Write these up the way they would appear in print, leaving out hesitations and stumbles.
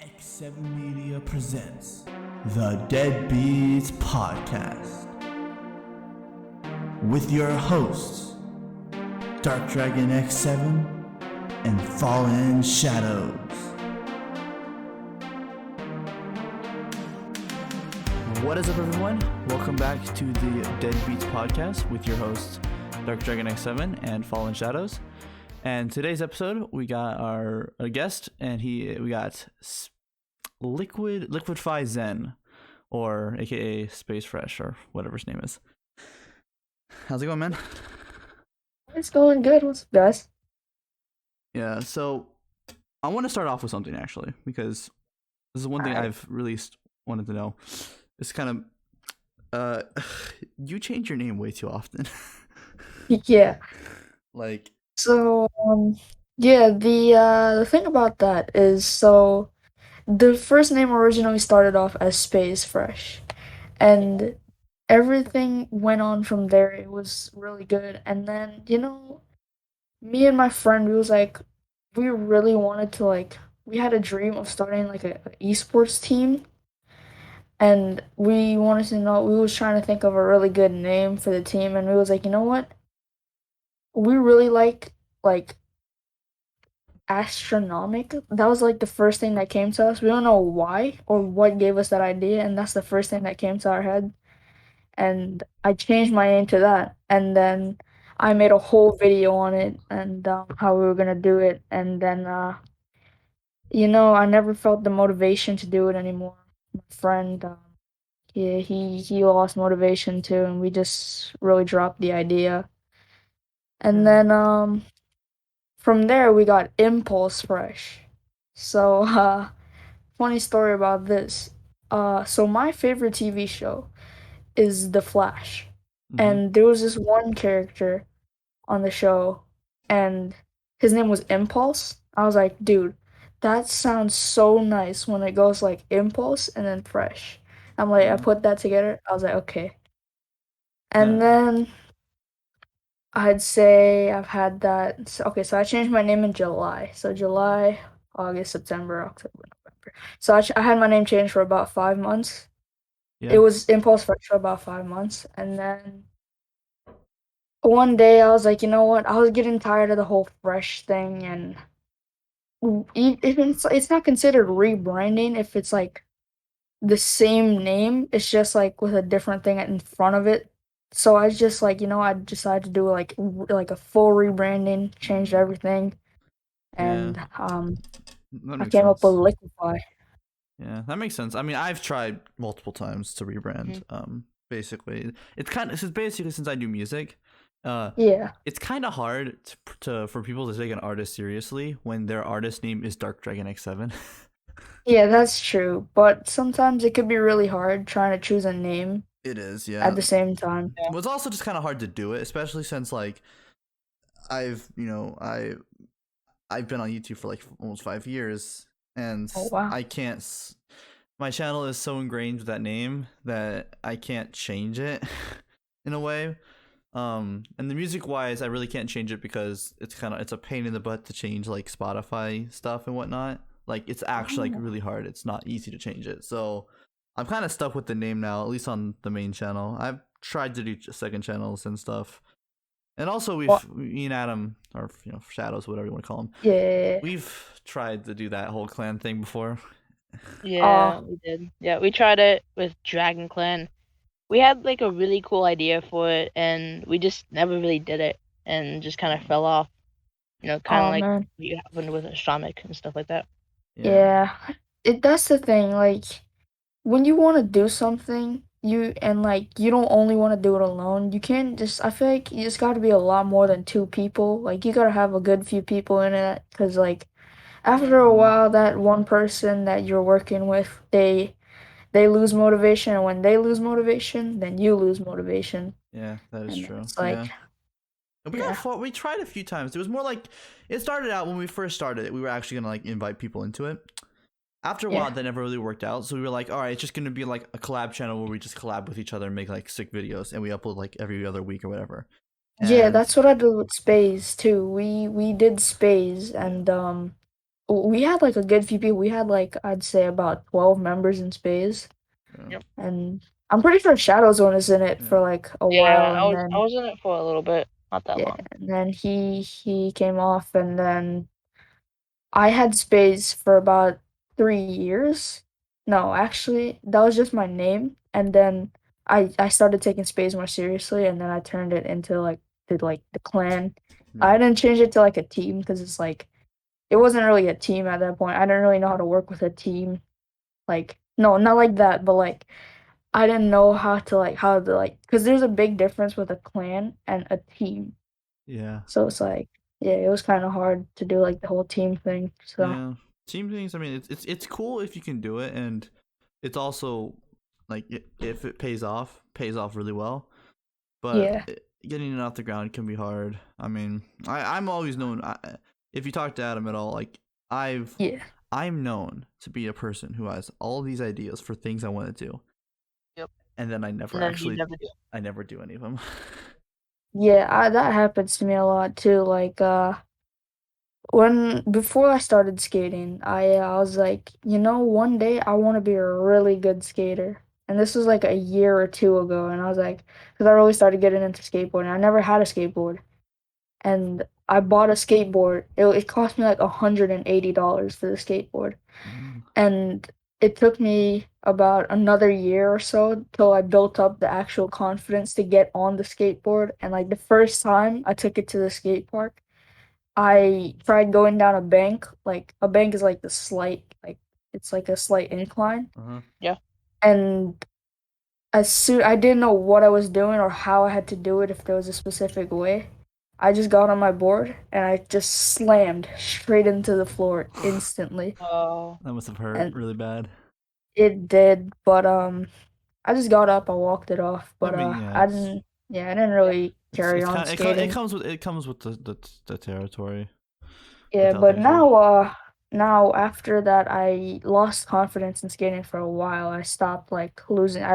DarkdragonX7 Media presents the Deadbeats Podcast with your hosts, DarkdragonX7 and Fallen Shadows. What is up, everyone? Welcome back to the Deadbeats Podcast with your hosts, DarkdragonX7 and Fallen Shadows. And today's episode, we got a guest, and we got Liquifyzen, or aka SpaZe Fresh, or whatever his name is. How's it going, man? It's going good. What's up, guys? Yeah, so I want to start off with something, actually, because this is one thing I've really wanted to know. It's kind of, you change your name way too often. Yeah. Like... So, the thing about that is, so the first name originally started off as SpaZe Fresh, and everything went on from there. It was really good, and then, me and my friend, we really wanted to, we had a dream of starting, a esports team, and we was trying to think of a really good name for the team, and we was like, you know what? We really like astronomic. That was the first thing that came to us. We don't know why or what gave us that idea, and that's the first thing that came to our head. And I changed my name to that, and then I made a whole video on it and how we were gonna do it. And then I never felt the motivation to do it anymore. My friend, he lost motivation too, and we just really dropped the idea. And then from there we got Impulse Fresh. So funny story about this. So my favorite TV show is The Flash. And there was this one character on the show, and his name was Impulse. I was like, dude, that sounds so nice when it goes like Impulse and then Fresh. I'm like, I put that together. I was like, okay. And then I'd say I've had that. So I changed my name in July. So July, August, September, October, November. So I had my name changed for about 5 months. Yeah. It was Impulse Fresh for about 5 months. And then one day I was like, you know what? I was getting tired of the whole Fresh thing. And it's not considered rebranding if it's the same name. It's just with a different thing in front of it. So I just I decided to do a full rebranding, changed everything, and I came up with Liquify. Yeah, that makes sense. I mean, I've tried multiple times to rebrand. Basically, since I do music, it's kind of hard for people to take an artist seriously when their artist name is DarkdragonX7. Yeah, that's true. But sometimes it could be really hard trying to choose a name. It is, yeah. At the same time. It was also just kind of hard to do it, especially since I've been on YouTube for almost 5 years, and I can't. My channel is so ingrained with that name that I can't change it in a way. And the music wise, I really can't change it because it's a pain in the butt to change Spotify stuff and whatnot. It's actually really hard. It's not easy to change it. So I'm kind of stuck with the name now, at least on the main channel. I've tried to do second channels and stuff. And also me and Adam, or Shadows, whatever you want to call him. Yeah. We've tried to do that whole clan thing before. Yeah, we did. Yeah, we tried it with Dragon Clan. We had a really cool idea for it, and we just never really did it, and just kind of fell off. Kind of what you happened with Astronomic and stuff like that. Yeah. That's the thing. When you want to do something, you don't only want to do it alone. You can't just. I feel like you just got to be a lot more than 2 people. You got to have a good few people in it, because after a while, that one person that you're working with, they lose motivation, and when they lose motivation, then you lose motivation. Yeah, that is true. We tried a few times. It was more it started out when we first started it. We were actually gonna invite people into it. After a while, that never really worked out. So we were all right, it's just gonna be a collab channel where we just collab with each other and make sick videos, and we upload every other week or whatever. Yeah, that's what I did with SpaZe too. We did SpaZe, and we had like a good few people. We had like I'd say about 12 members in SpaZe. Yep. And I'm pretty sure Shadowzone is in it for like a while, and I was in it for a little bit, not that long. And then he came off, and then I had SpaZe for about 3 years. No, actually, that was just my name, and then I started taking SpaZe more seriously, and then I turned it into like the clan. I didn't change it to like a team because it's like it wasn't really a team at that point. I didn't really know how to work with a team. Like no, not like that, but like I didn't know how to like because there's a big difference with a clan and a team. Yeah. So it's like it was kind of hard to do like the whole team thing. So yeah, team things. I mean, it's cool if you can do it, and it's also like if it pays off really well. But getting it off the ground can be hard. I mean, I'm always known. If you talk to Adam at all, like I'm known to be a person who has all these ideas for things I want to do. Yep. And then I never do any of them. That happens to me a lot too. Like before I started skating, I was like, one day I want to be a really good skater. And this was like a year or two ago, and I was like, because I really started getting into skateboarding. I never had a skateboard, and I bought a skateboard. It cost me like $180 for the skateboard, and it took me about another year or so till I built up the actual confidence to get on the skateboard. And like the first time I took it to the skate park, I tried going down a bank. Like a bank is like it's like a slight incline. Yeah. And I didn't know what I was doing or how I had to do it if there was a specific way. I just got on my board and I just slammed straight into the floor instantly. Oh. That must have hurt really bad. It did, but I just got up, I walked it off, but I mean, I didn't really carry on skating. It comes with the territory. Yeah, but now after that I lost confidence in skating for a while. I stopped I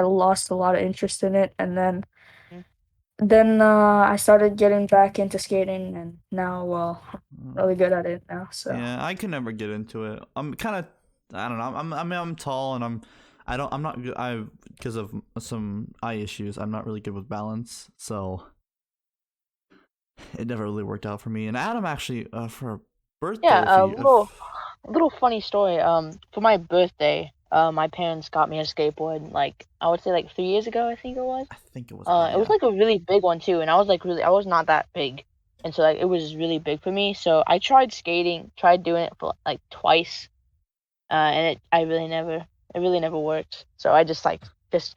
lost a lot of interest in it, and then I started getting back into skating, and now I'm really good at it now. So yeah, I could never get into it. I'm kind of I don't know. I'm tall, and I'm not good. Because of some eye issues, I'm not really good with balance, so it never really worked out for me. And Adam actually for a birthday. Yeah, little funny story. For my birthday, my parents got me a skateboard. Like I would say, like 3 years ago, I think it was. It was like a really big one too, and I was not that big, and so like it was really big for me. So I tried doing it for like twice, and it really never worked. So I just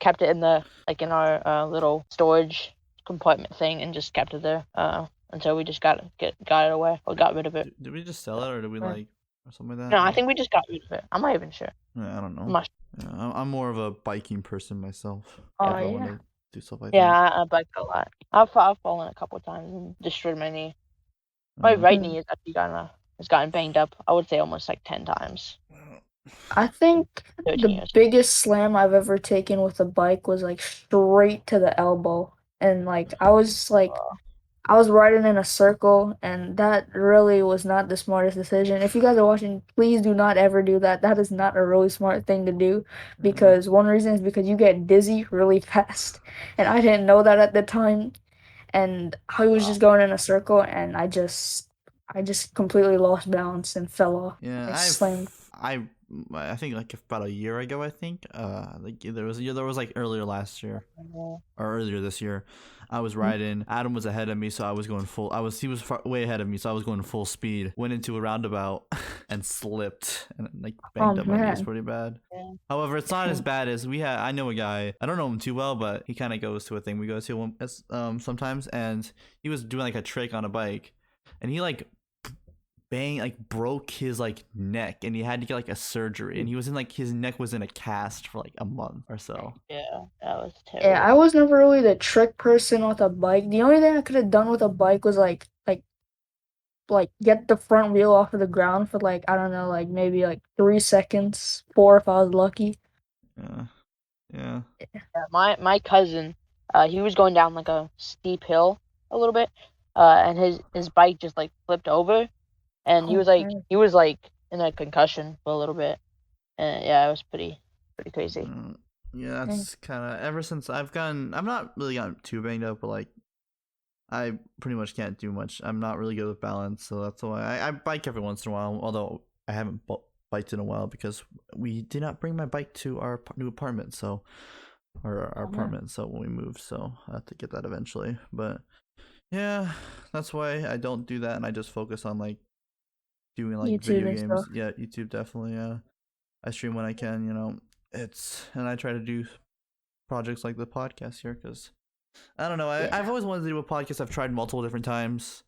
kept it in in our little storage compartment thing, and just kept it there. Until we just got it away or got rid of it. Did we just sell it, or did we or something like that? No, I think we just got rid of it. I'm not even sure. Yeah, I don't know. I'm more of a biking person myself. I want to do stuff like that. Yeah, I bike a lot. I've fallen a couple times and destroyed my knee. My right knee is actually gotten banged up. I would say almost like 10 times. I think the biggest slam I've ever taken with a bike was like straight to the elbow, and like I was riding in a circle, and that really was not the smartest decision. If you guys are watching, please do not ever do that. That is not a really smart thing to do, because one reason is because you get dizzy really fast, and I didn't know that at the time, and I was just going in a circle, and I just completely lost balance and fell off. Yeah, I think like about a year ago, I think like there was like earlier last year or earlier this year, I was riding. Adam was ahead of me, so I was going full. He was way ahead of me, so I was going full speed. Went into a roundabout and slipped and like banged up my knees pretty bad. Yeah. However, it's not as bad as I know a guy. I don't know him too well, but he kind of goes to a thing we go to sometimes, and he was doing like a trick on a bike, and he broke his neck, and he had to get like a surgery, and he was in his neck was in a cast for like a month or so. Yeah, that was terrible. Yeah, I was never really the trick person with a bike. The only thing I could have done with a bike was like get the front wheel off of the ground for I don't know, maybe 3 seconds, 4 if I was lucky. Yeah. My cousin, he was going down like a steep hill a little bit, and his bike just flipped over. And he was in a concussion for a little bit, and yeah, it was pretty crazy. Yeah, that's kind of ever since I've not really gotten too banged up, but like I pretty much can't do much. I'm not really good with balance, so that's why I bike every once in a while. Although I haven't biked in a while because we did not bring my bike to our new apartment, so our apartment. So when we moved, so I have to get that eventually. But yeah, that's why I don't do that, and I just focus on like doing like YouTube video games. stuff. Yeah, YouTube definitely. Yeah, I stream when I can. And I try to do projects like the podcast here because I don't know. I've always wanted to do a podcast. I've tried multiple different times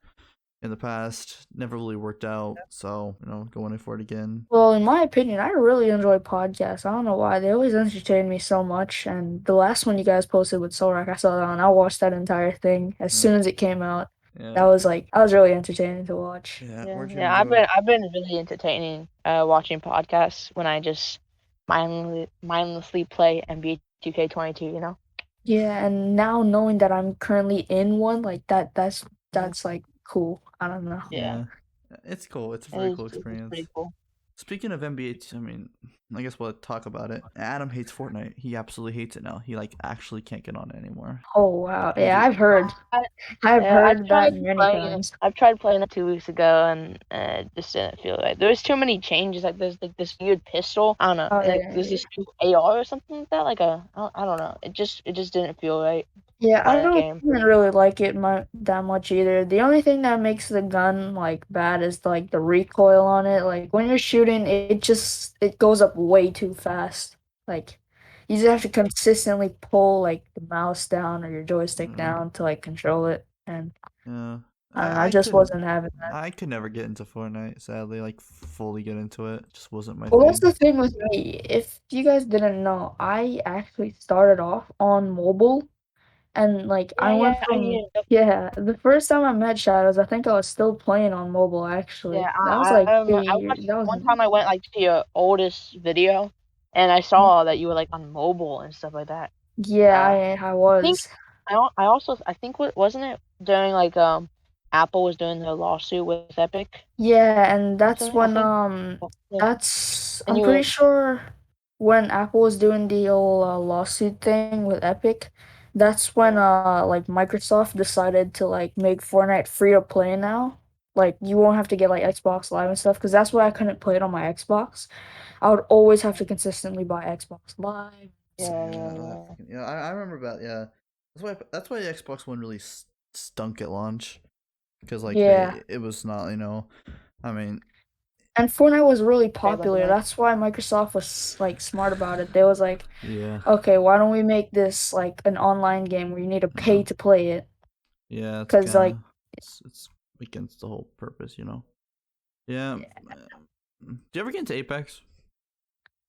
in the past. Never really worked out. So, going in for it again. Well, in my opinion, I really enjoy podcasts. I don't know why. They always entertain me so much. And the last one you guys posted with Solrak, I saw that and I watched that entire thing as soon as it came out. Yeah. That was really entertaining to watch. Yeah. I've been really entertaining watching podcasts when I just mindlessly play NBA 2K22, Yeah, and now knowing that I'm currently in one, like that's like cool. I don't know. Yeah. It's cool. It's a very cool It's experience. pretty cool. Speaking of NBA, I guess we'll talk about it. Adam hates Fortnite. He absolutely hates it now. He actually can't get on it anymore. Oh wow. Yeah, I've heard. I've heard that many times. I've tried playing it 2 weeks ago and it just didn't feel right. There's too many changes. Like there's like this weird pistol. I don't know. There's this new AR or something like that. Like I don't know. It just didn't feel right. Yeah, I don't really like it that much either. The only thing that makes the gun like bad is like the recoil on it. Like when you're shooting, it goes up way too fast. Like you just have to consistently pull like the mouse down or your joystick down to like control it. And I just wasn't having that. I could never get into Fortnite, sadly. Like fully get into it. It just wasn't my thing. Well, that's the thing with me. If you guys didn't know, I actually started off on mobile. And like I went from the first time I met Shadows, I think I was still playing on mobile actually. Yeah, that was like one time I went like to your oldest video, and I saw that you were like on mobile and stuff like that. Yeah, I was. I think wasn't it during like Apple was doing their lawsuit with Epic? Yeah, and that's when I'm pretty sure when Apple was doing the old lawsuit thing with Epic. That's when like Microsoft decided to like make Fortnite free to play now. Like you won't have to get like Xbox Live and stuff because that's why I couldn't play it on my Xbox. I would always have to consistently buy Xbox Live. Yeah, I remember about that's why the Xbox One really stunk at launch because like it was not I mean. And Fortnite was really popular. That's why Microsoft was like smart about it. They was like, okay, why don't we make this like an online game where you need to pay to play it? Yeah, because like it's against the whole purpose, Yeah. Do you ever get into Apex?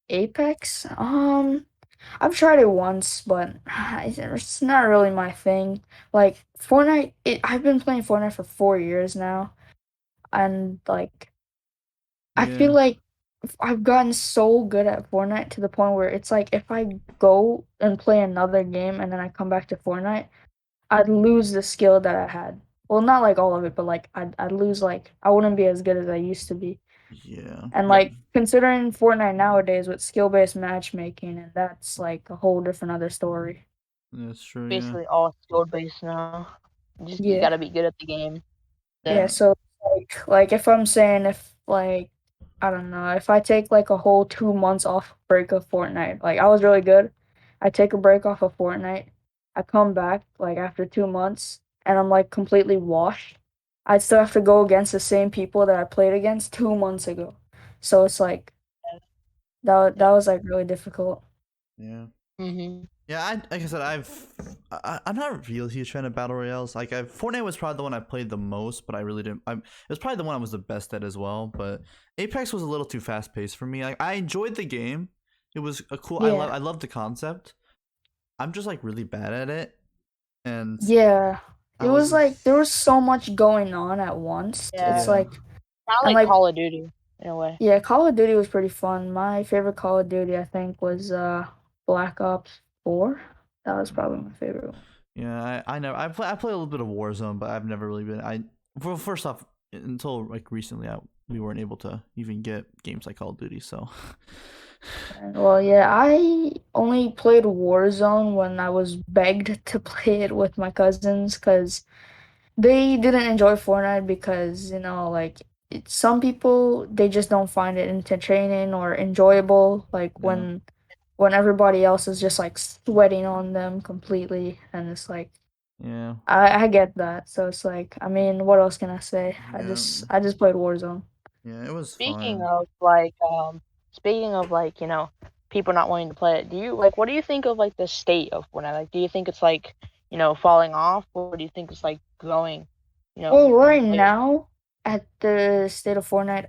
Apex? I've tried it once, but it's not really my thing. Like Fortnite, I've been playing Fortnite for 4 years now, and like. I feel like I've gotten so good at Fortnite to the point where it's like if I go and play another game and then I come back to Fortnite, I'd lose the skill that I had. Well, not like all of it, but like I'd lose like I wouldn't be as good as I used to be. Yeah. And like considering Fortnite nowadays with skill-based matchmaking, and that's like a whole different other story. That's true. Basically all skill-based now. You gotta be good at the game. Yeah, so like if I'm saying if like I don't know, if I take like a whole 2 months off break of Fortnite, like I was really good. I take a break off of Fortnite. I come back like after 2 months and I'm like completely washed. I still have to go against the same people that I played against 2 months ago. So it's like that was like really difficult. Yeah. Yeah, like I said, I'm not really a huge fan of battle royales. Like Fortnite was probably the one I played the most, but I really didn't. It was probably the one I was the best at as well. But Apex was a little too fast paced for me. Like I enjoyed the game. It was a cool. I loved the concept. I'm just like really bad at it. And it was like there was so much going on at once. It's like kind of like Call of Duty in a way. Yeah, Call of Duty was pretty fun. My favorite Call of Duty, I think, was Black Ops 4. That was probably my favorite one. Yeah, I know. I play a little bit of Warzone, but I've never really been. First off, until like recently, I we weren't able to even get games like Call of Duty. So. Well, yeah, I only played Warzone when I was begged to play it with my cousins because they didn't enjoy Fortnite because, like some people they just don't find it entertaining or enjoyable like Yeah. when everybody else is just like sweating on them completely and it's like Yeah. I get that. So it's like, I mean, what else can I say? Yeah. I just played Warzone. Yeah. It was Speaking fun. of people not wanting to play it, what do you think of like the state of Fortnite? Like, do you think it's like, falling off, or do you think it's like growing, Well, in right players? now at the state of Fortnite,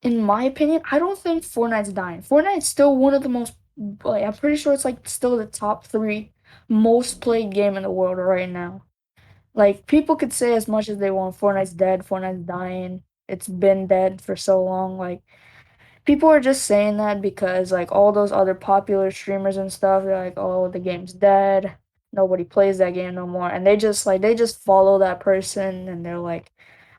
in my opinion, I don't think Fortnite's dying. Fortnite's still one of the most, like, I'm pretty sure it's like still the top three most played game in the world right now. Like, people could say as much as they want, Fortnite's dead, Fortnite's dying. It's been dead for so long. Like, people are just saying that because like all those other popular streamers and stuff, they're like, "Oh, the game's dead. Nobody plays that game no more." And they just follow that person and they're like,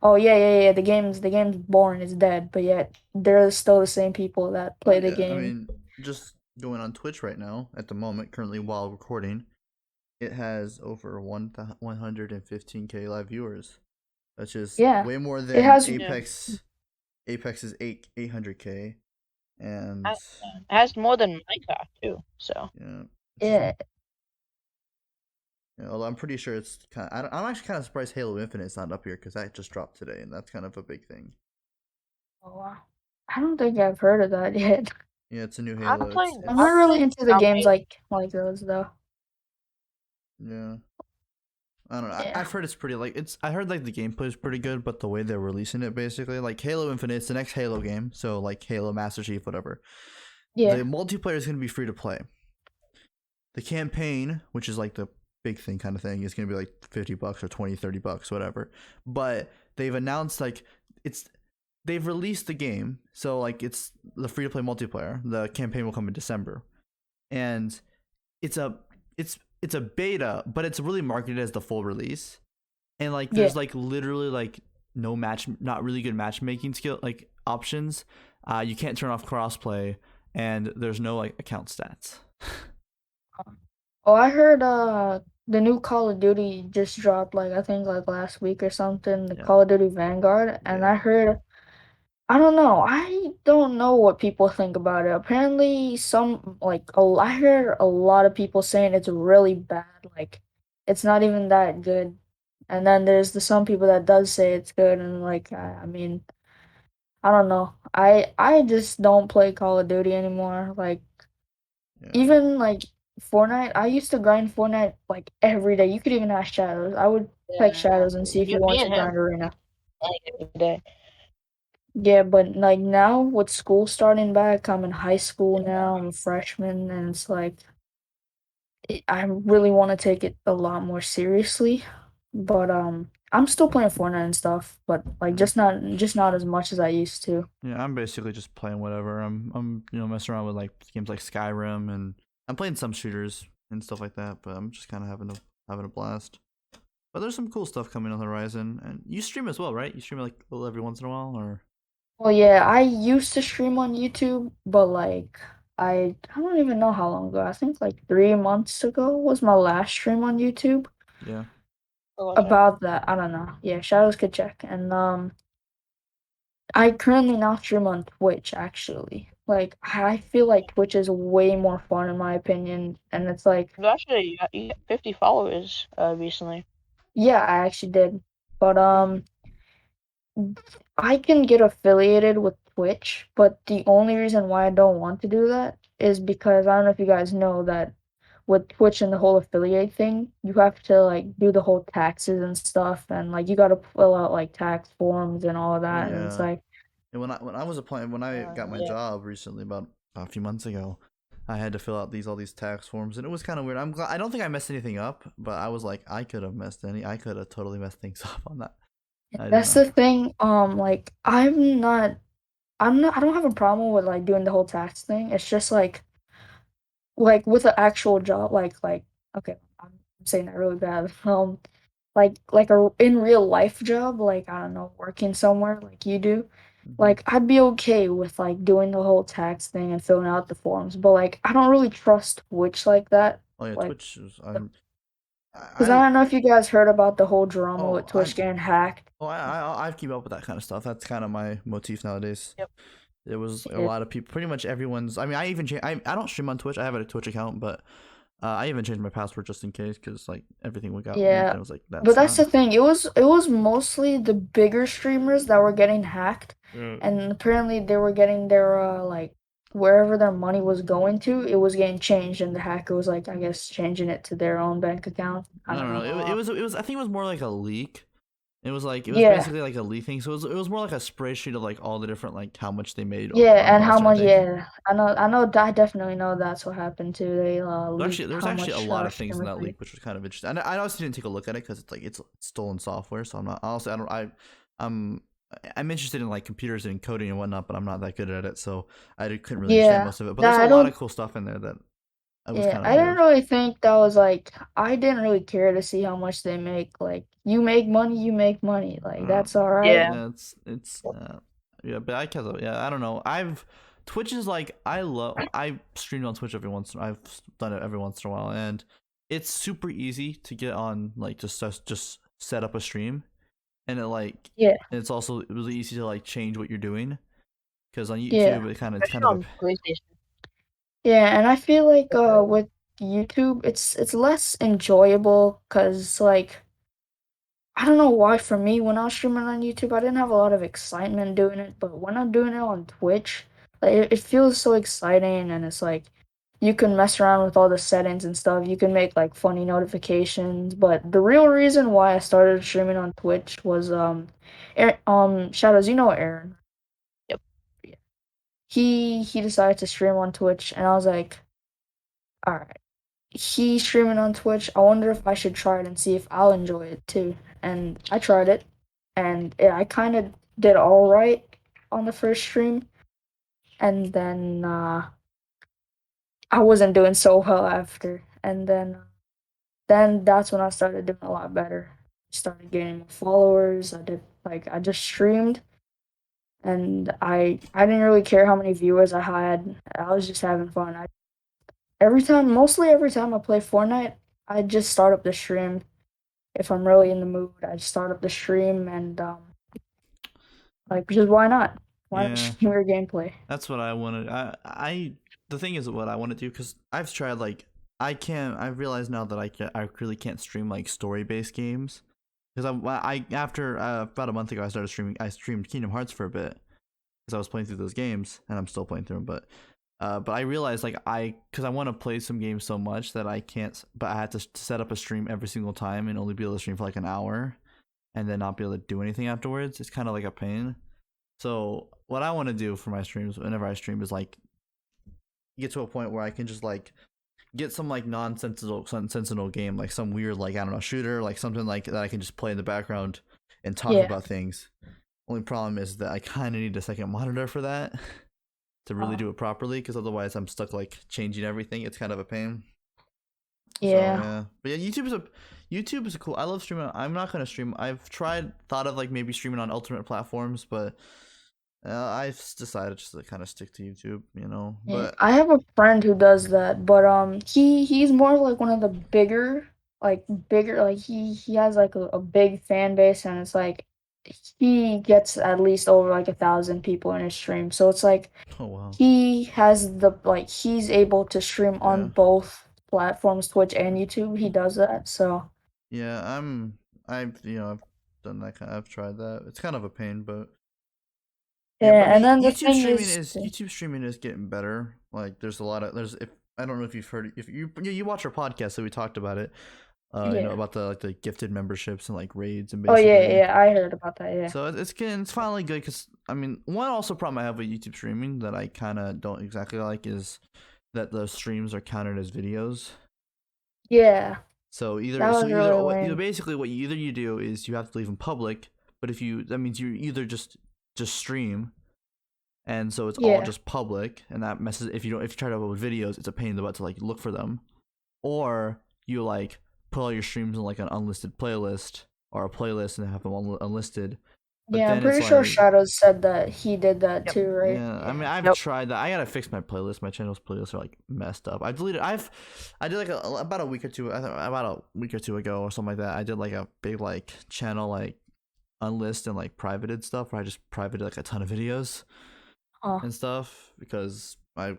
"Oh yeah, yeah, yeah, the game's born, it's dead." But yet they're still the same people that Oh play the yeah. I game. mean, just going on Twitch right now at the moment, currently while recording, it has over 115K live viewers. That's just Yeah. way more It than has Yeah. Apex's 800K, and It has more than Minecraft too. So yeah, it's, yeah. although I'm pretty sure it's kind. I'm actually kind of surprised Halo Infinite's not up here because that just dropped today, and that's kind of a big thing. Oh, wow. I don't think I've heard of that yet. Yeah, it's a new I'm Halo. playing. I'm I'm not really playing into the now. games like those though. Yeah. I don't know. Yeah. I've heard it's pretty I heard like the gameplay is pretty good, but the way they're releasing it basically like Halo Infinite, it's the next Halo game, so like Halo Master Chief, whatever. The Yeah. multiplayer is gonna be free to play. The campaign, which is like the big thing kind of thing, is gonna be like $50 or 20, $30, whatever. But they've announced like they've released the game, so like it's the free to play multiplayer. The campaign will come in December, and it's a it's a beta, but it's really marketed as the full release. And like Yeah. there's like literally like not really good matchmaking skill like options. You can't turn off crossplay, and there's no like account stats. Oh, I heard the new Call of Duty just dropped like I think like last week or something, the Yeah, Call of Duty Vanguard, and yeah, I don't know. I don't know what people think about it. Apparently I heard a lot of people saying it's really bad, like it's not even that good. And then there's some people that does say it's good and like I mean, I don't know. I just don't play Call of Duty anymore. Like yeah, even like Fortnite, I used to grind Fortnite like every day. You could even ask Shadows. I would text Yeah, Shadows and see if he me wants to and him grind Arena. playing it every day. Yeah, but like now with school starting back, I'm in high school now. I'm a freshman, and it's like I really want to take it a lot more seriously. But I'm still playing Fortnite and stuff, but like yeah. just not as much as I used to. Yeah, I'm basically just playing whatever. I'm messing around with like games like Skyrim, and I'm playing some shooters and stuff like that. But I'm just kind of having a blast. But there's some cool stuff coming on the horizon, and you stream as well, right? You stream like a little every once in a while, or Well, yeah, I used to stream on YouTube, but like I don't even know how long ago. I think like 3 months ago was my last stream on YouTube. yeah, Oh, okay. About that, I don't know. Yeah, Shadows could check. And I currently now stream on Twitch actually. Like I feel like Twitch is way more fun in my opinion, and it's like You actually you got 50 followers recently. yeah, I actually did. But I can get affiliated with Twitch, but the only reason why I don't want to do that is because I don't know if you guys know that with Twitch and the whole affiliate thing, you have to like do the whole taxes and stuff, and like you got to fill out like tax forms and all of oh that, and it's yeah. like And when I was applying, when I got my Yeah. job recently, about a few months ago, I had to fill out all these tax forms, and it was kind of weird. I'm glad I don't think I messed anything up, but I was like, I could have totally messed things up on that. I didn't that's know. the thing. Like I don't have a problem with like doing the whole tax thing. It's just like with an actual job, like okay, I'm saying that really bad. like a in real life job, like I don't know, working somewhere like you do, Mm-hmm. like I'd be okay with like doing the whole tax thing and filling out the forms, but like I don't really trust Twitch like that. Oh yeah, Like, Twitch is because I don't know if you guys heard about the whole drama with oh I Twitch getting hacked. I keep up with that kind of stuff. That's kind of my motif nowadays. Yep. There was a Yeah, lot of people, pretty much everyone's. I mean, I even I don't stream on Twitch. I have a Twitch account, but I even changed my password just in case because like everything would got leaked. yeah. And I was like, But that's that's not. the thing. It was mostly the bigger streamers that were getting hacked, Yeah. and apparently they were getting their like wherever their money was going to, it was getting changed, and the hacker was like, I guess, changing it to their own bank account. I I don't don't know. know. It was. I think it was more like a leak. It was Yeah, basically like a leak thing. So it was more like a spreadsheet of like all the different like how much they made yeah, and across how certain much? things. Yeah, I definitely know that's what happened too. They leaked There was how actually a much lot of things in streamers that made. leak, which was kind of interesting. And I honestly didn't take a look at it because it's like it's stolen software. So I'm not. Honestly, I don't. I'm I'm interested in like computers and coding and whatnot, but I'm not that good at it, so couldn't really understand Yeah, most of it. But there's that a I lot of don't. cool stuff in there that I was Yeah, kind of I aware didn't of. really think that was like I didn't really care to see how much they make. Like you make money, you make money. Like that's all right. Yeah. Yeah, yeah, but I kept yeah, I don't know. Twitch is like I streamed on Twitch every once. I've done it every once in a while, and it's super easy to get on like just set up a stream, and Yeah, it's also really easy to like change what you're doing because on yeah, YouTube it's kind Especially of a on PlayStation. yeah. And I feel like with YouTube, it's less enjoyable because like I don't know why for me when I was streaming on YouTube, I didn't have a lot of excitement doing it, but when I'm doing it on Twitch, like it feels so exciting and it's like you can mess around with all the settings and stuff. You can make like funny notifications, but the real reason why I started streaming on Twitch was Shadows, you know Aaron. Yep. He decided to stream on Twitch and I was like, all right. He's streaming on Twitch. I wonder if I should try it and see if I'll enjoy it too. And I tried it, and I kind of did all right on the first stream, and then I wasn't doing so well after. And then that's when I started doing a lot better. Started gaining more followers. I just streamed, and I didn't really care how many viewers I had. I was just having fun. Mostly every time I play Fortnite, I just start up the stream if I'm really in the mood, I start up the stream and like because why not? Why not yeah. stream your gameplay? That's what I wanted. The thing is what I want to do because I've tried like I can't. I've realized now that I really can't stream like story based games because I after about a month ago I started streaming. I streamed Kingdom Hearts for a bit because I was playing through those games and I'm still playing through them. But I realized like because I want to play some games so much that I can't. But I had to set up a stream every single time and only be able to stream for like an hour and then not be able to do anything afterwards. It's kind of like a pain. So what I want to do for my streams whenever I stream is like get to a point where I can just like get some like nonsensical game, like some weird like I don't know shooter, like something like that I can just play in the background and talk Yeah. about things. Only problem is that I kind of need a second monitor for that to really do it properly, because otherwise I'm stuck like changing everything. It's kind of a pain. So Yeah. yeah, but yeah, YouTube is cool. I love streaming. I'm not gonna stream. Thought of like maybe streaming on alternate platforms, but I've decided just to kind of stick to YouTube, you know. Yeah. But I have a friend who does that, but he's more like one of the bigger like he has like a big fan base and it's like he gets at least over like 1,000 people in his stream. So it's like oh wow, he has he's able to stream on yeah, both platforms, Twitch and YouTube. He does that. So yeah. I've done that I've tried that. It's kind of a pain, but yeah. But I yeah, and mean, then the thing is, YouTube streaming is getting better. Like there's a lot of there's if I don't know if you've heard if you watch our podcast, so we talked about it. yeah. About the like the gifted memberships and like raids and Oh yeah, basically. yeah, I heard about that. Yeah, So it's finally good because I mean one also problem I have with YouTube streaming that I kind of don't exactly like is that the streams are counted as videos. yeah, So that was really either lame. basically what you do is you have to leave them public, but if you that means you either just stream, and so it's all Yeah, just public, and that messes if you try to upload videos, it's a pain in the butt to like look for them, or you like put all your streams in like an unlisted playlist or a playlist and have them all unlisted. But Yeah, I'm then pretty it's sure like, Shadows said that he did that Yep. too, right? yeah, I mean, I've Nope. tried that. I gotta fix my playlist. My channel's playlists are like messed up. I deleted. I did like about a week or two. About a week or two ago or something like that. I did like a big like channel like unlist and like privated stuff where I just privated like a ton of videos and stuff because I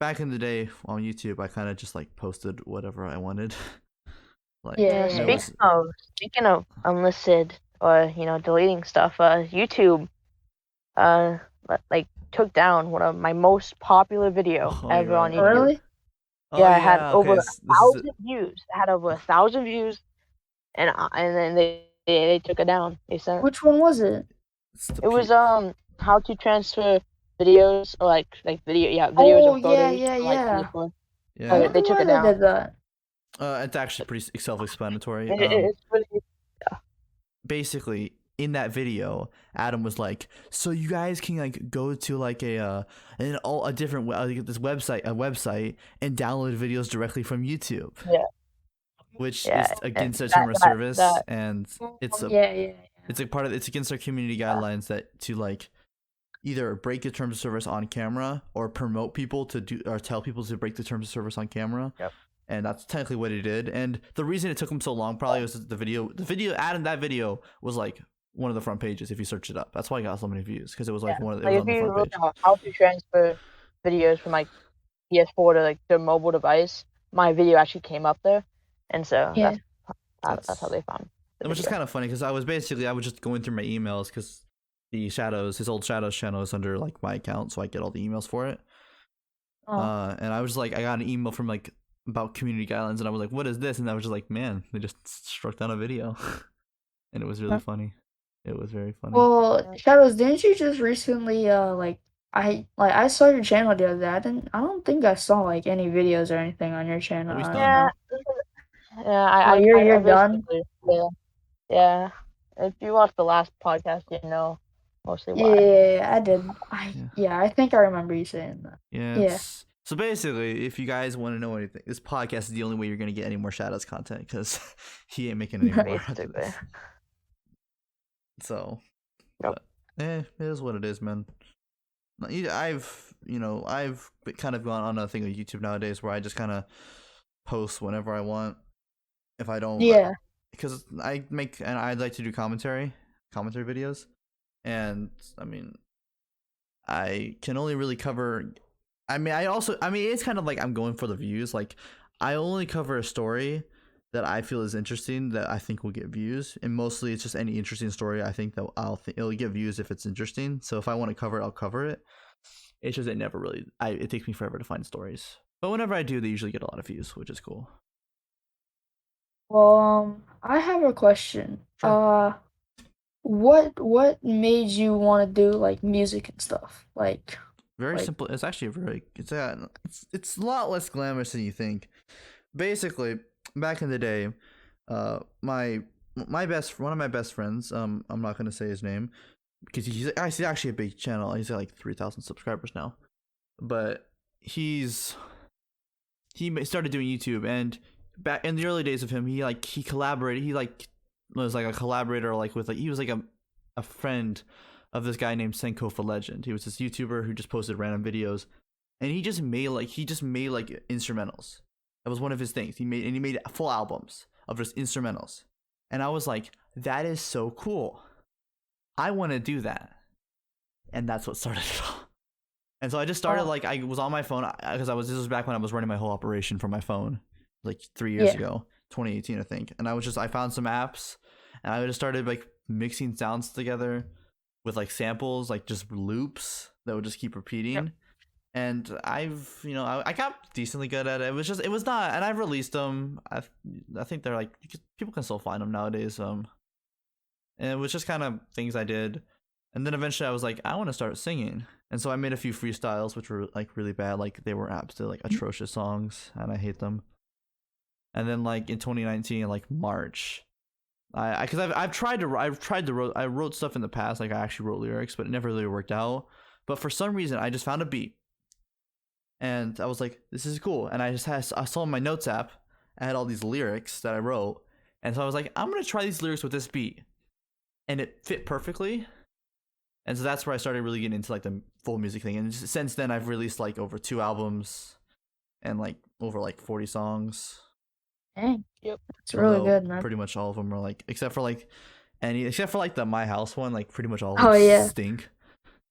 back in the day on YouTube I kind of just like posted whatever I wanted. Like Yeah, speaking of unlisted or deleting stuff, YouTube like took down one of my most popular video Oh, ever on right. YouTube. Really? Oh, Yeah, it had yeah, over okay, a 1,000 views. It had over 1,000 views, and then they took it down. They sent. Which one was it? It was how to transfer videos or like videos Oh, or photos yeah. from, like, PS4. Yeah. I wonder They took why it they down. did that. It's actually pretty self-explanatory. It's really Basically in that video Adam was like, so you guys can like go to like a different this website and download videos directly from YouTube, which is against our term of service, and it's a part of it's against our community guidelines that to like either break the terms of service on camera or promote people to do or tell people to break the terms of service on camera. And that's technically what he did. And the reason it took him so long probably was that the video Adam, that video was like one of the front pages if you search it up. That's why I got so many views, because it was like one of the, it was on the front page. How to transfer videos from like PS4 to like their mobile device, my video actually came up there, and so that's how they found it. Which is kind of funny because I was just going through my emails because his old Shadows channel is under like my account, so I get all the emails for it. And I was like, I got an email from like about community guidelines, and I was like, what is this? And I was just like, man, they just struck down a video. And it was really funny. It was very funny. Well, Shadows, didn't you just recently I saw your channel the other day. I don't think I saw like any videos or anything on your channel. You're done. Yeah. If you watched the last podcast, you know mostly why. Yeah, I did. I think I remember you saying that. Yeah. So basically, if you guys want to know anything, this podcast is the only way you're gonna get any more Shadows content because he ain't making any more after this. So, it is what it is, man. I've kind of gone on a thing with YouTube nowadays where I just kind of post whenever I want. If I don't, because I'd like to do commentary videos, and I mean, I can only really cover. It's kind of like I'm going for the views. Like, I only cover a story that I feel is interesting that I think will get views, and mostly it's just any interesting story I think that it'll get views if it's interesting. So if I want to cover it, I'll cover it. It's just it takes me forever to find stories, but whenever I do, they usually get a lot of views, which is cool. Well, I have a question. Sure. What made you want to do like music and stuff? Like very simple. It's actually it's a lot less glamorous than you think. Basically, back in the day, one of my best friends, I'm not gonna say his name because he's actually a big channel. He's got like 3,000 subscribers now, but he started doing YouTube, and back in the early days of him, he collaborated. He was like a collaborator, like with he was like a friend of this guy named Senko for Legend. He was this YouTuber who just posted random videos, and he just made instrumentals. That was one of his things. He made full albums of just instrumentals. And I was like, that is so cool. I want to do that. And that's what started it all. And so I just started I was on my phone because this was back when I was running my whole operation from my phone, like 3 years ago, 2018 I think. And I found some apps, and I just started like mixing sounds together with like samples, like just loops that would just keep repeating. And I got decently good at it. It was not, and I've released them. I think they're like, people can still find them nowadays. And it was just kind of things I did. And then eventually I was like, I want to start singing. And so I made a few freestyles, which were like really bad. Like they were absolutely like atrocious songs, and I hate them. And then like in 2019, like March, I wrote stuff in the past. Like I actually wrote lyrics, but it never really worked out. But for some reason, I just found a beat. And I was like, this is cool. And I saw my notes app, I had all these lyrics that I wrote, And so I was like, I'm gonna try these lyrics with this beat, and it fit perfectly. And so that's where I started really getting into like the full music thing. And since then, I've released like over 2 albums and like over like 40 songs. Dang. Yep. It's really good, man. Pretty much all of them are like, except for like the My House one, like pretty much all of Oh, them yeah. stink.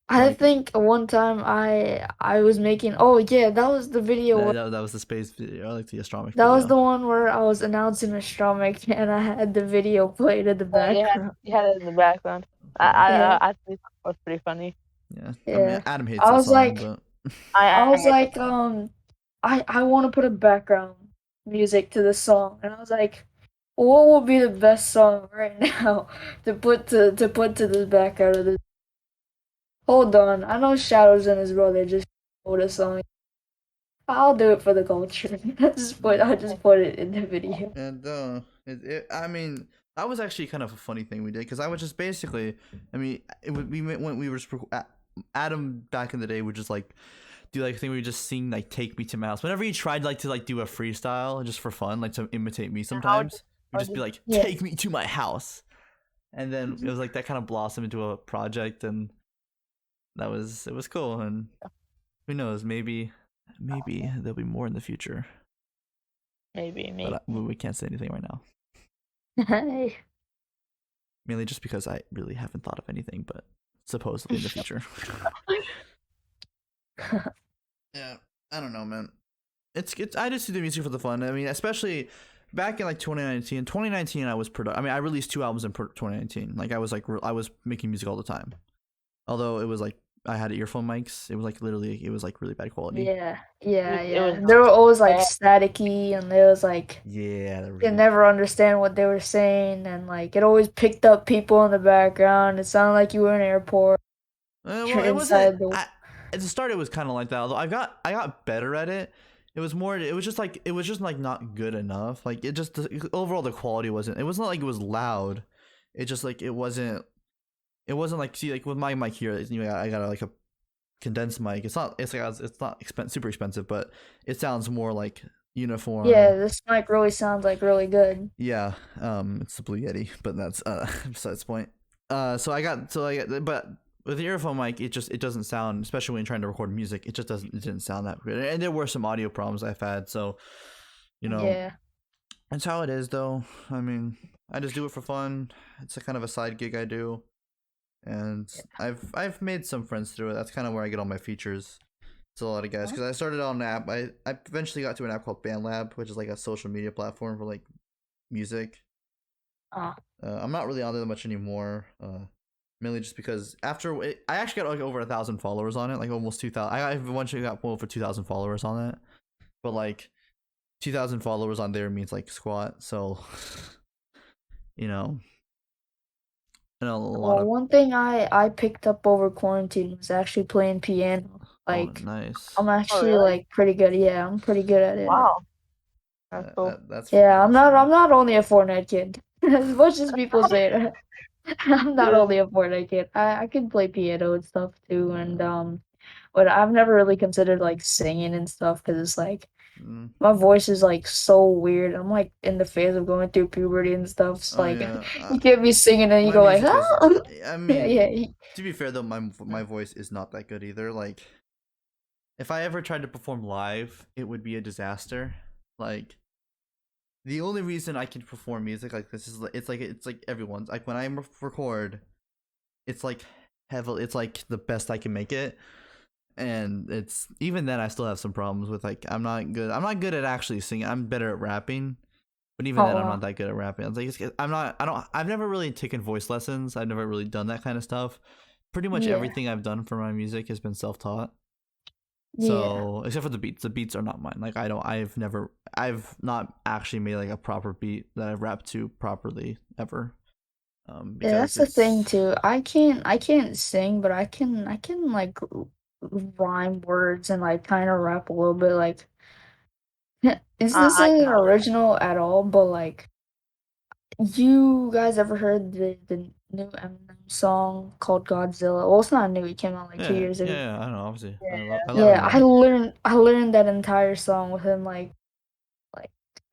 I Like- think one time I was making. Oh yeah, that was the video. That was the SpaZe video. I like the Astronomic That video. was the one where I was announcing Astronomic and I had the video played in the background. You had it in the background. I think that was pretty funny. Yeah. Yeah. I mean, Adam hates I that was song, like- but I was like, I want to put a background music to the song, and I was like, what would be the best song right now to put to the background of this? Hold on, I know Shadows and his brother just wrote a song. I'll do it for the culture. I just put it in the video. And I mean, that was actually kind of a funny thing we did, because I was just basically, I mean, when we were Adam back in the day would just like do like a thing where we just sing like "Take Me to My House." Whenever he tried like to like do a freestyle just for fun, like to imitate me, sometimes we'd just be like, "Take me to my house," and then it was like that kind of blossomed into a project, and it was cool. And who knows, maybe there'll be more in the future. Maybe. But we can't say anything right now. Hey. Mainly just because I really haven't thought of anything, but supposedly in the future. Yeah, I don't know, man. It's I just do the music for the fun. I mean, especially back in like 2019. 2019, I released 2 albums in 2019. Like I was making music all the time. Although it was like I had earphone mics. It was like really bad quality. Yeah. was They were always like staticky, and it was like Yeah. you never understand what they were saying, and like it always picked up people in the background. It sounded like you were in an airport. Well, You're it inside wasn't. At the start, it was kind of like that. Although I got better at it. It was just like not good enough. Like overall the quality wasn't. It wasn't like it was loud. It just like it wasn't like, see, like with my mic here, I got like a condensed mic. It's not super expensive, but it sounds more like uniform. Yeah, this mic really sounds like really good. Yeah, it's the Blue Yeti, but that's besides the point. But with the earphone mic, it doesn't sound, especially when you're trying to record music, it didn't sound that good. And there were some audio problems I've had, so Yeah. That's how it is, though. I mean, I just do it for fun. It's a kind of a side gig I do, and I've made some friends through it. That's kind of where I get all my features. It's a lot of guys, because I started on an app. I eventually got to an app called BandLab, which is like a social media platform for like music. I'm not really on there much anymore. Mainly just because I actually got like over 1,000 followers on it, like almost 2,000. I eventually got over 2,000 followers on it, but like 2,000 followers on there means like squat. So, One thing I picked up over quarantine was actually playing piano. Like, nice. I'm actually really? like pretty good. Yeah, I'm pretty good at it. Wow. That's cool. Yeah, I'm not only a Fortnite kid. As much as people say that. I'm not only a Fortnite kid. I can play piano and stuff too, and but I've never really considered like singing and stuff, because it's like my voice is like so weird. I'm like in the phase of going through puberty and stuff. It's like you can't be singing and you go like, oh. I mean, yeah. To be fair though, my voice is not that good either. Like, if I ever tried to perform live, it would be a disaster. Like, the only reason I can perform music like this is it's like everyone's, like when I record, it's like heavily, it's like the best I can make it, and it's even then I still have some problems with, like, I'm not good at actually singing. I'm better at rapping, but even then I'm not that good at rapping. It's like I've never really taken voice lessons. I've never really done that kind of stuff. Pretty much everything I've done for my music has been self-taught. So except for the beats are not mine. Like I've not actually made like a proper beat that I've rapped to properly ever. That's the thing too. I can't sing, but I can like rhyme words and like kind of rap a little bit. Like, is this an original at all? But like, you guys ever heard the new Eminem song called Godzilla? Well, it's not new. It came out like 2 years ago. Yeah, I don't know. Obviously, I learned that entire song with him like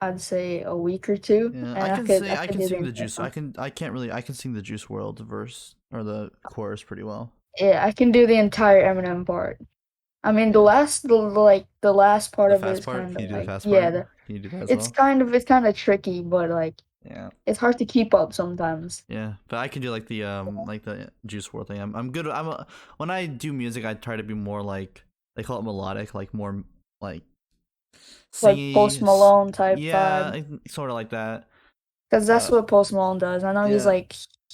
I'd say a week or two. Yeah, And I can could sing. I can do the sing the entire Juice. song. I can't really. I can sing the Juice World verse or the chorus pretty well. Yeah, I can do the entire Eminem part. I mean, the last part The of it fast is part. kind Can of you do the like, fast part? yeah, Can you do that as it's well? kind of tricky, but like, Yeah. it's hard to keep up sometimes. Yeah, but I can do like the Juice World thing. I'm good. When I do music, I try to be more like they call it melodic, like more like Like singy. Post Malone type Yeah, vibe. sort of like that. Because that's what Post Malone does. I know Yeah.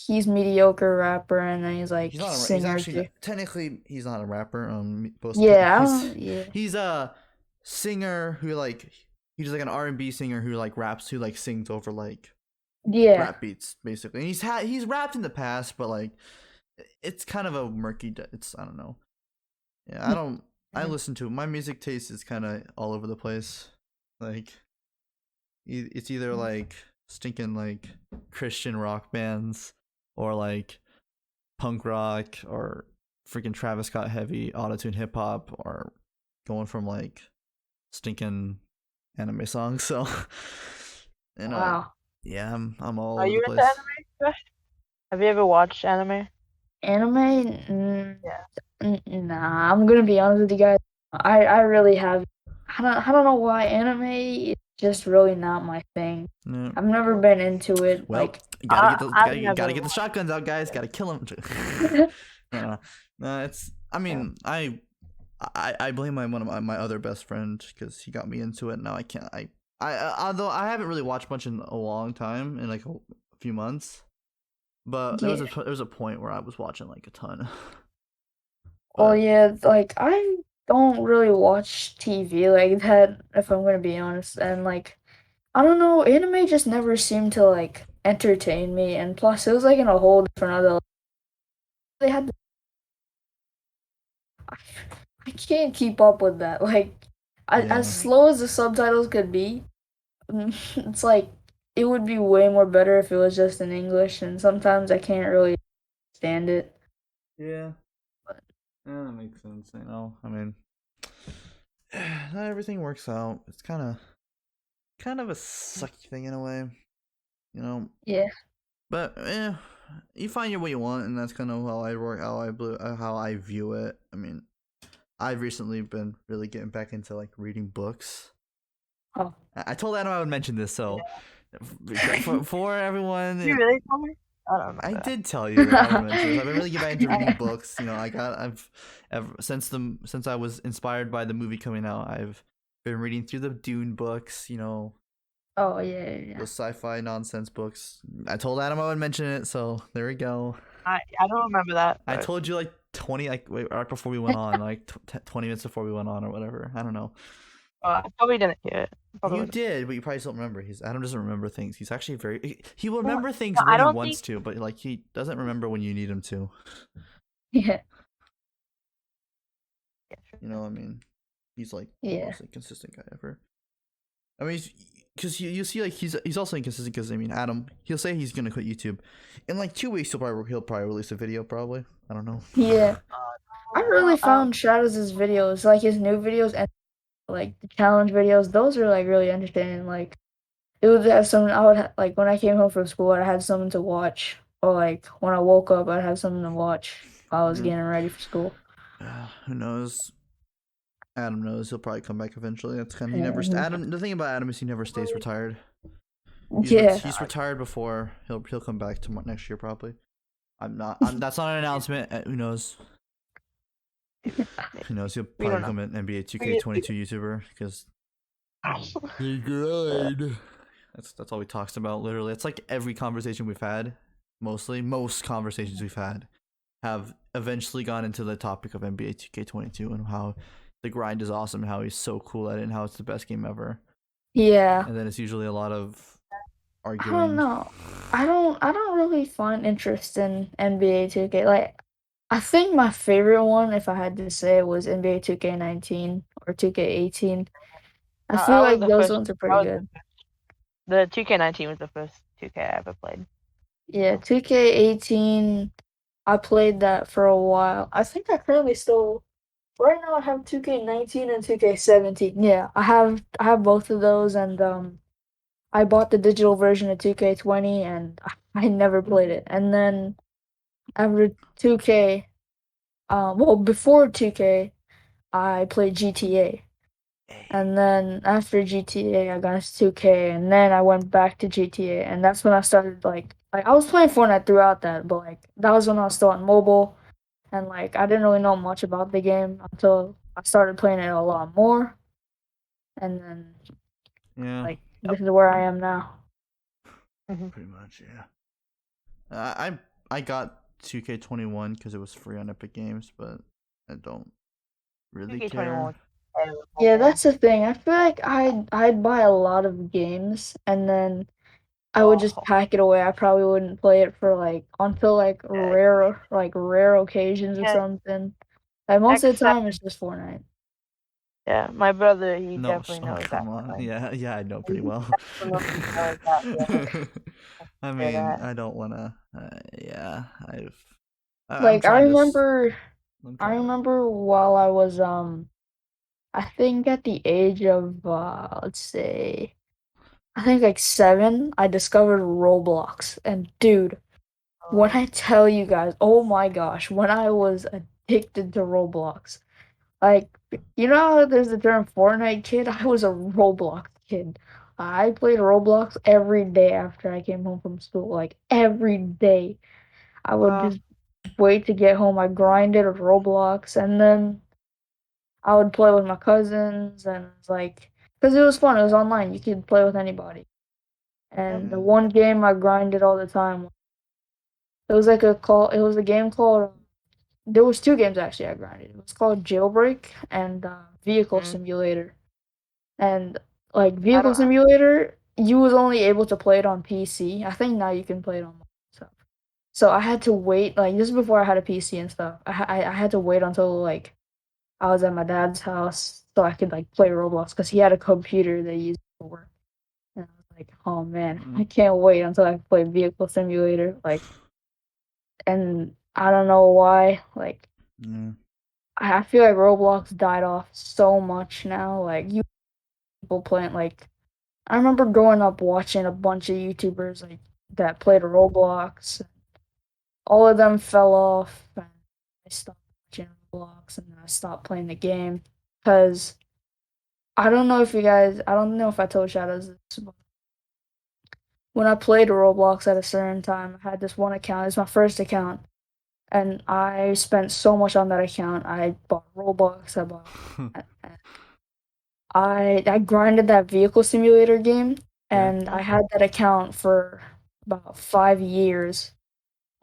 he's mediocre rapper, and then he's like He's not. He's singer actually too. technically he's not a rapper. Yeah, I don't, yeah, He's a singer who like he's like an R&B singer who like raps who like sings over like yeah. rap beats basically. And he's rapped in the past, but like it's kind of a murky. It's I don't know. Yeah, I don't. I listen to my music taste is kind of all over the place. Like it's either like stinking like Christian rock bands or like punk rock or freaking Travis Scott heavy autotune hip hop or going from like stinking anime songs. So you know, Wow. yeah, I'm all Are over you the into place. anime, Josh? Have you ever watched anime? Anime? Yeah. Nah, I'm gonna be honest with you guys. I really have. I don't know why anime is just really not my thing. Yeah. I've never been into it. Well, Like, gotta get the shotguns out, guys. Gotta kill them. It's. I mean, I blame one of my other best friend because he got me into it. Now I can't. Although I haven't really watched much in a long time, in like a few months, but there was a point where I was watching like a ton. Well, yeah, like I don't really watch TV like that, if I'm gonna be honest. And like, I don't know, anime just never seemed to like entertain me. And plus, it was like in a whole different other. They had. I can't keep up with that. Like, as slow as the subtitles could be, it's like it would be way more better if it was just in English. And sometimes I can't really stand it. Yeah. Yeah, that makes sense. You know, I mean, not everything works out. It's kind of a sucky thing in a way, you know. Yeah. But you find your what you want, and that's kind of how I work, how I view it. I mean, I've recently been really getting back into like reading books. Oh. I told Adam I would mention this, so for everyone. You really told me? I did tell you that I would mention this. I've been really getting back into reading books. You know, since I was inspired by the movie coming out, I've been reading through the Dune books. You know. Oh yeah. The sci-fi nonsense books. I told Adam I would mention it, so there we go. I don't remember that. I told you like 20 right before we went on, like 20 minutes before we went on or whatever. I don't know. I probably didn't hear it. You did, but you probably don't remember. Adam doesn't remember things. He's actually he will remember things when he wants to, but like he doesn't remember when you need him to. Yeah. You know what I mean? He's like the most inconsistent guy ever. I mean, because you see, like he's also inconsistent because I mean, Adam, he'll say he's gonna quit YouTube. In like 2 weeks, he'll probably release a video. Probably, I don't know. Yeah, I really found Shadows' videos, like his new videos and like the challenge videos. Those are like really entertaining. Like it would have something I would like when I came home from school, I had something to watch, or like when I woke up, I'd have something to watch while I was getting ready for school. Who knows? Adam knows he'll probably come back eventually. That's kind of Adam. The thing about Adam is he never stays retired. He's retired before. He'll come back to next year probably. That's not an announcement. Who knows? Who knows? He'll probably become an NBA 2K22 YouTuber because he's good. That's all he talks about. Literally, it's like every conversation we've had. Most conversations we've had have eventually gone into the topic of NBA 2K22 and how the grind is awesome and how he's so cool at it and how it's the best game ever. Yeah. And then it's usually a lot of arguing. I don't know. I don't really find interest in NBA 2K. Like, I think my favorite one, if I had to say, was NBA 2K19 or 2K18. I feel like those ones are pretty good. The 2K19 was the first 2K I ever played. Yeah, 2K18, I played that for a while. I think I currently still. Right now, I have 2K19 and 2K17. Yeah, I have both of those, and I bought the digital version of 2K20 and I never played it. And then after 2K, before 2K, I played GTA. And then after GTA, I got into 2K, and then I went back to GTA, and that's when I started like I was playing Fortnite throughout that, but like that was when I was still on mobile, and like I didn't really know much about the game until I started playing it a lot more, and then like this is where I am now. Pretty much, yeah. I got 2K21 because it was free on Epic Games, but I don't really care. Yeah, that's the thing. I feel like I'd buy a lot of games and then I would just pack it away. I probably wouldn't play it for like until like rare occasions or something. Like most of the time it's just Fortnite. Yeah, my brother, he definitely knows that. Come on. Yeah, I know pretty well. I mean, I don't wanna. Like I remember while I was I think at the age of let's say I think like 7, I discovered Roblox, and dude, when I tell you guys, oh my gosh, when I was addicted to Roblox, like you know how there's the term Fortnite kid, I was a Roblox kid. I played Roblox every day after I came home from school, like every day. I would just wait to get home. I grinded at Roblox, and then I would play with my cousins, and it's like, because it was fun. It was online. You could play with anybody. And the one game I grinded all the time. It was like It was a game called. There was 2 games actually I grinded. It was called Jailbreak and Vehicle Simulator. And like Vehicle Simulator, you was only able to play it on PC. I think now you can play it on stuff. So I had to wait. Like this is before I had a PC and stuff. I had to wait until like I was at my dad's house so I could like play Roblox because he had a computer that he used for work. And I was like, oh man, I can't wait until I play Vehicle Simulator. Like, and I don't know why. Like, I feel like Roblox died off so much now. Like, you people playing like, I remember growing up watching a bunch of YouTubers like that played Roblox. All of them fell off, and I stopped watching Roblox, and I stopped playing the game because I don't know if you guys. I don't know if I told Shadows this, but when I played Roblox at a certain time, I had this one account. It's my first account, and I spent so much on that account. I bought Robux. I grinded that vehicle simulator game, and I had that account for about 5 years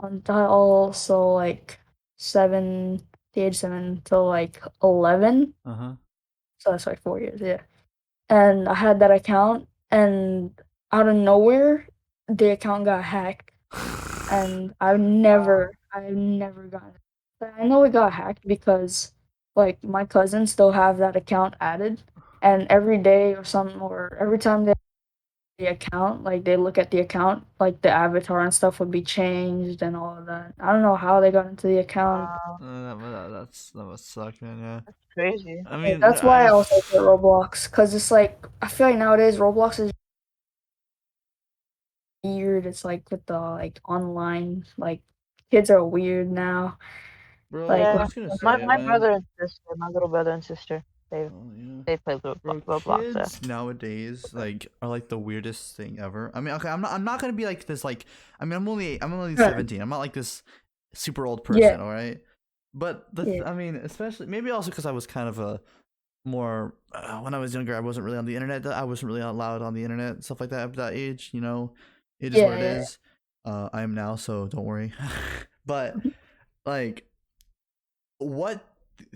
until also like 7, the age 7 till like 11. So that's like 4 years, yeah. And I had that account, and out of nowhere, the account got hacked, and I've never gotten it. But I know it got hacked because like my cousins still have that account added, and every day or every time they the account, like they look at the account, like the avatar and stuff would be changed and all of that. I don't know how they got into the account. That must suck, man. Yeah, that's crazy. I mean, that's why I also play Roblox, because it's like I feel like nowadays Roblox is weird. It's like with the like online, like kids are weird now. Bro, like yeah, my brother and sister, my little brother and sister, they play Roblox. Kids nowadays like are like the weirdest thing ever. I mean, okay, I'm not gonna be like this. Like, I mean, I'm only 17. I'm not like this super old person. All right, but I mean, especially maybe also because I was kind of a more when I was younger, I wasn't really on the internet. I wasn't really allowed on the internet, stuff like that at that age. You know, it is what it is. I am now, so don't worry. But like,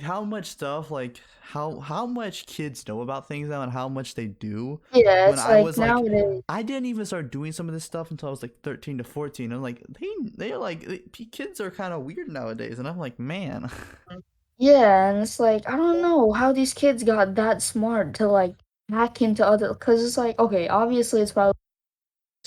how much stuff, like how much kids know about things now and how much they do. Yeah, when I was nowadays. I didn't even start doing some of this stuff until I was like 13 to 14. I'm like, they're like, kids are kind of weird nowadays, and I'm like, man. Yeah, and it's like I don't know how these kids got that smart to like hack into other, because it's like, okay, obviously it's probably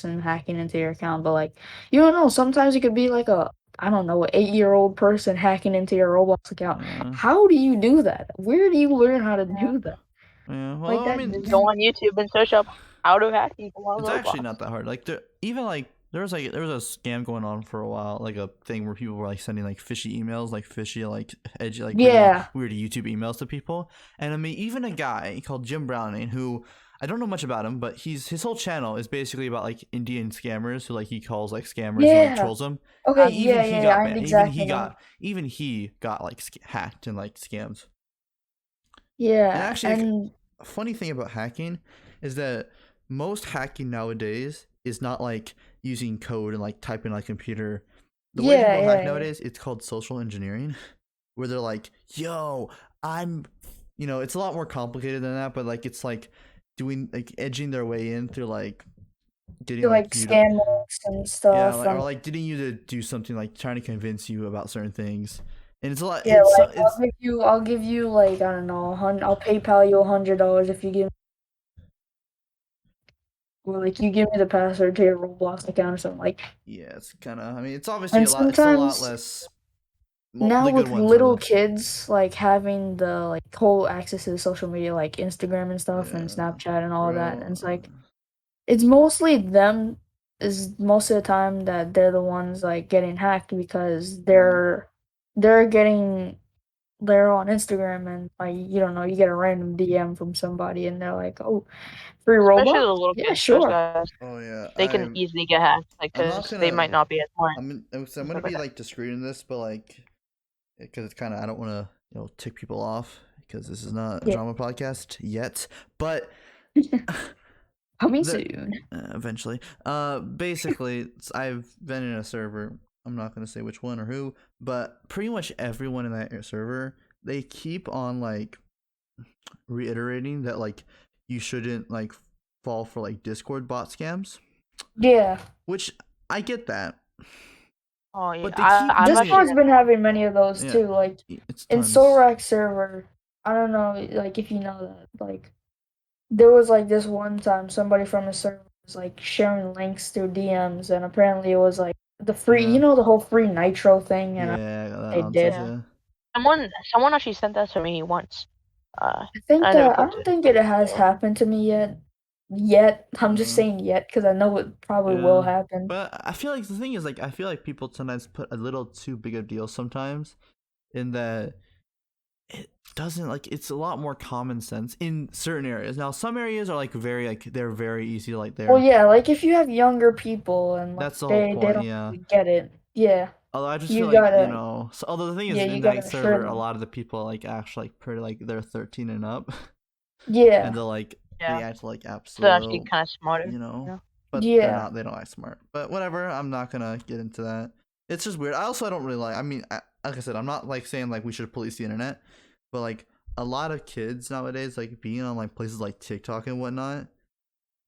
hacking into your account, but like you don't know, sometimes it could be like a, I don't know, an 8-year-old person hacking into your Roblox account. How do you do that? Where do you learn how to do that? Yeah, well, like I mean, just go on YouTube and search up how to hack people on It's Roblox. actually not that hard. Like there was a scam going on for a while, like a thing where people were like sending like fishy emails, like fishy, like edgy, like Yeah. weird YouTube emails to people. And I mean, even a guy called Jim Browning, who I don't know much about him, but his whole channel is basically about like Indian scammers who like he calls like scammers who like trolls them. Okay, Even he got I banned. exactly Even he got like hacked and like scammed. Yeah, And actually, like, a funny thing about hacking is that most hacking nowadays is not like using code and like typing on a computer. The way people hack nowadays, it's called social engineering, where they're like, "Yo, it's a lot more complicated than that, but like it's like doing like edging their way in through like getting like scam and stuff. Yeah, like, or like getting you to do something, like trying to convince you about certain things. And it's a lot. Yeah, like I'll give you like I don't know, I'll PayPal you $100 if you give like you give me the password to your Roblox account or something like. Yeah, it's kind of. I mean, it's obviously it's a lot less. Now with little kids like having the like whole access to the social media like Instagram and stuff and Snapchat and all of that, and it's like it's mostly them is most of the time that they're the ones like getting hacked because they're on Instagram and like you don't know, you get a random DM from somebody and they're like, "Oh, free Roblox?" Especially the little kids, those guys. Oh yeah, they can easily get hacked, like because they might not be as smart. I'm gonna be like discreet in this, but like because it's kind of I don't want to tick people off because this is not a drama podcast yet, but coming soon eventually. Basically, I've been in a server. I'm not gonna say which one or who, but pretty much everyone in that server, they keep on like reiterating that like you shouldn't like fall for like Discord bot scams. Yeah. Which I get that. Oh yeah, but Discord's been having many of those too. Like in Sorak server, I don't know, like if you know that, like there was like this one time somebody from the server was like sharing links through DMs, and apparently it was like the free, the whole free Nitro thing, and they did. Someone actually sent that to me once. I don't think it has happened to me yet. I'm just saying yet because I know it probably will happen. But I feel like the thing is, like, I feel like people sometimes put a little too big a deal sometimes, in that it doesn't, like, it's a lot more common sense in certain areas. Now, some areas are like very, like, they're very easy, like they're. Well, yeah, like if you have younger people and like, that's the whole point. They don't really get it. Yeah. Although I just feel like so, although the thing is in that server, a lot of the people like actually like pretty like they're 13 and up. Yeah. And they're like react like absolute. They're actually kind of smarter. But they're not. They don't act smart. But whatever. I'm not gonna get into that. It's just weird. I don't really like. I mean, like I said, I'm not like saying like we should police the internet, but like a lot of kids nowadays, like being on like places like TikTok and whatnot.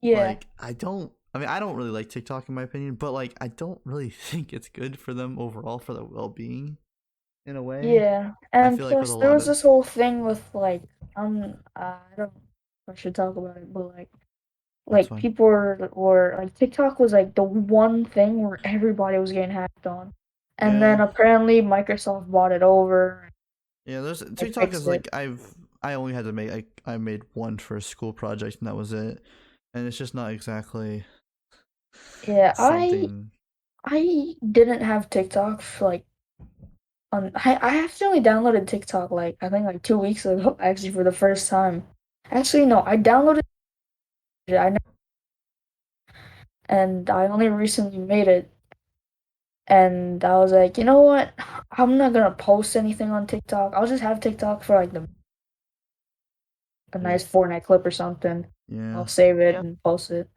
Yeah. Like I don't really like TikTok in my opinion, but like I don't really think it's good for them overall for their well-being in a way. Yeah. And plus there was this whole thing with like I don't know if I should talk about it, but like people were like TikTok was like the one thing where everybody was getting hacked on. And then apparently Microsoft bought it over. Yeah, there's TikTok is like I only had to make I made one for a school project and that was it. And it's just not exactly something. I didn't have TikTok for like I actually downloaded TikTok like I think like 2 weeks ago actually for the first time. Actually no, I downloaded it and I only recently made it. And I was like, you know what? I'm not gonna post anything on TikTok. I'll just have TikTok for like a nice Fortnite clip or something. Yeah. I'll save it and post it.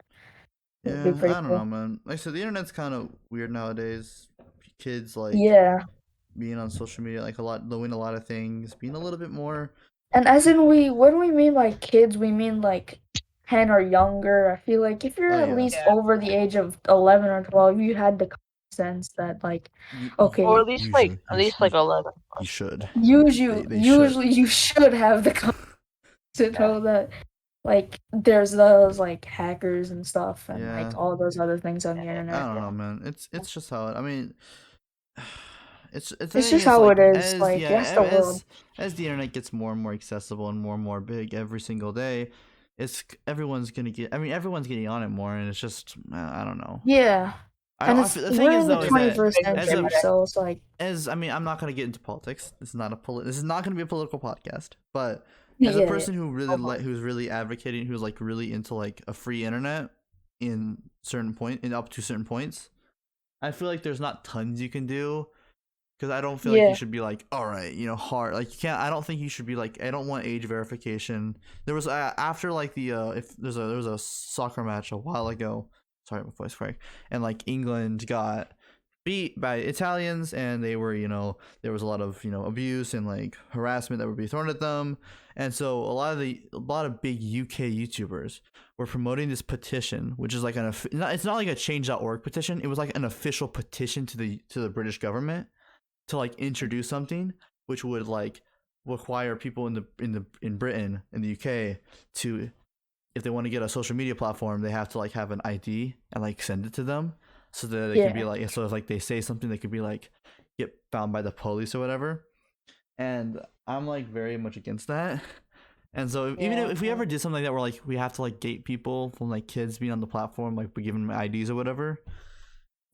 Yeah, I don't know, man. Like I said, the internet's kind of weird nowadays. Kids like being on social media like a lot, doing a lot of things, being a little bit more. And as in when we mean like kids, we mean like 10 or younger. I feel like if you're at least over the age of 11 or 12, you had the sense that like okay, or at least like 11. You should. Usually you should have the to know that like there's those like hackers and stuff and like all those other things on the internet. I don't know, man. It's just how it. I mean, it's just how it is. Like that's the world. As the internet gets more and more accessible and more big every single day, everyone's gonna get. I mean, everyone's getting on it more, and it's just I don't know. Yeah. And the thing we're is in the though, 21st century, so it's like I mean, I'm not gonna get into politics. This is not gonna be a political podcast. But as yeah, a person who really who's really advocating, who's like really into like a free internet in up to certain points, I feel like there's not tons you can do. Because I don't feel like you should be like, all right, hard. Like you can't. I don't think you should be like. I don't want age verification. There was after like the if there was a soccer match a while ago. Sorry, my voice cracked. And like England got beat by Italians, and they were there was a lot of abuse and like harassment that would be thrown at them. And so a lot of big UK YouTubers were promoting this petition, which is like it's not like a change.org petition. It was like an official petition to the British government to like introduce something which would like require people in Britain, in the UK, to, if they want to get a social media platform, they have to like have an ID and like send it to them so that they can be like, so if like they say something, they could be like get found by the police or whatever. And I'm like very much against that. And so even if we ever did something like that where like we have to like gate people from like kids being on the platform, like we give them IDs or whatever,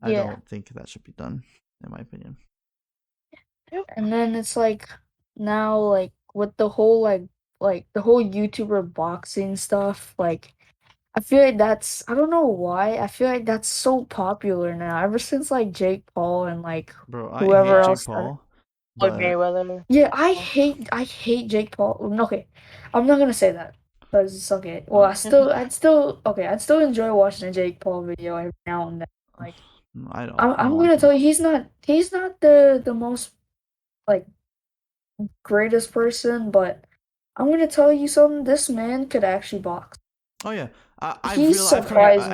I don't think that should be done, in my opinion. And then it's like now, like with the whole like the whole YouTuber boxing stuff, like I feel like that's, I don't know why, I feel like that's so popular now. Ever since like Jake Paul and like whoever else. Paul, but Mayweather. Yeah, I hate Jake Paul. Okay, I'm not gonna say that because it's okay. Well, I'd still enjoy watching a Jake Paul video every now and then. Like I'm gonna tell you, he's not the most like greatest person, but I'm gonna tell you something. This man could actually box. Oh yeah, I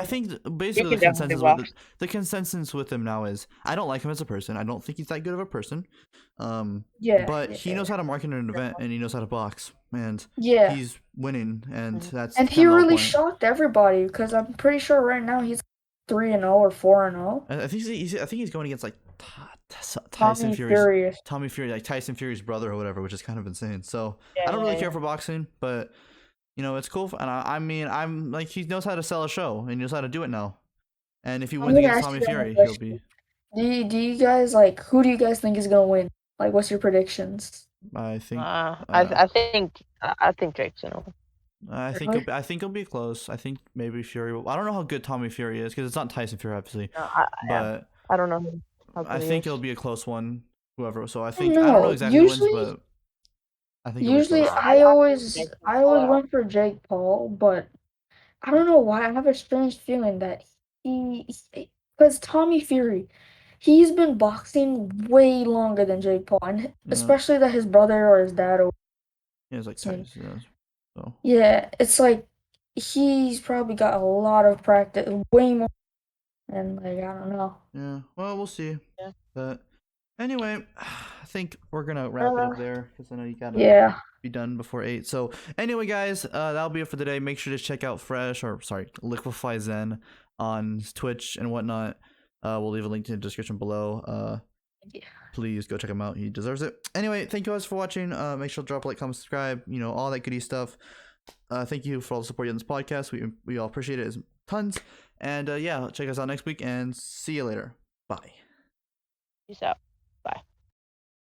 think basically the consensus with him now is I don't like him as a person. I don't think he's that good of a person. But he knows how to market an event, and he knows how to box, and he's winning, and that's. And he really shocked everybody because I'm pretty sure right now he's 3-0 or 4-0. I think he's going against like Tyson Fury, like Tyson Fury's brother or whatever, which is kind of insane. So I don't really care for boxing, but it's cool. And I mean, I'm like, he knows how to sell a show and he knows how to do it now. And if he wins against Tommy Fury, he'll be. Do you guys like, who do you guys think is gonna win? Like, what's your predictions? I think. I think Drake's gonna win. I think it'll be close. I think maybe Fury will. I don't know how good Tommy Fury is because it's not Tyson Fury, obviously. But I don't know. I think it'll be a close one, whoever. So I think I don't know exactly who wins, but I think usually I always went for Jake Paul, but I don't know why. I have a strange feeling that because Tommy Fury, he's been boxing way longer than Jake Paul, and especially that his brother or his dad or it's like Tyson. So it's like he's probably got a lot of practice, way more. And like, I don't know. Yeah, well, we'll see. Yeah. But anyway, I think we're gonna wrap it up there because I know you gotta be done before 8. So anyway, guys, that'll be it for today. Make sure to check out Liquifyzen on Twitch and whatnot. We'll leave a link in the description below. Please go check him out. He deserves it. Anyway, thank you guys for watching. Make sure to drop a like, comment, subscribe. All that goody stuff. Thank you for all the support you on this podcast. We all appreciate it tons. And check us out next week and see you later. Bye. Peace out.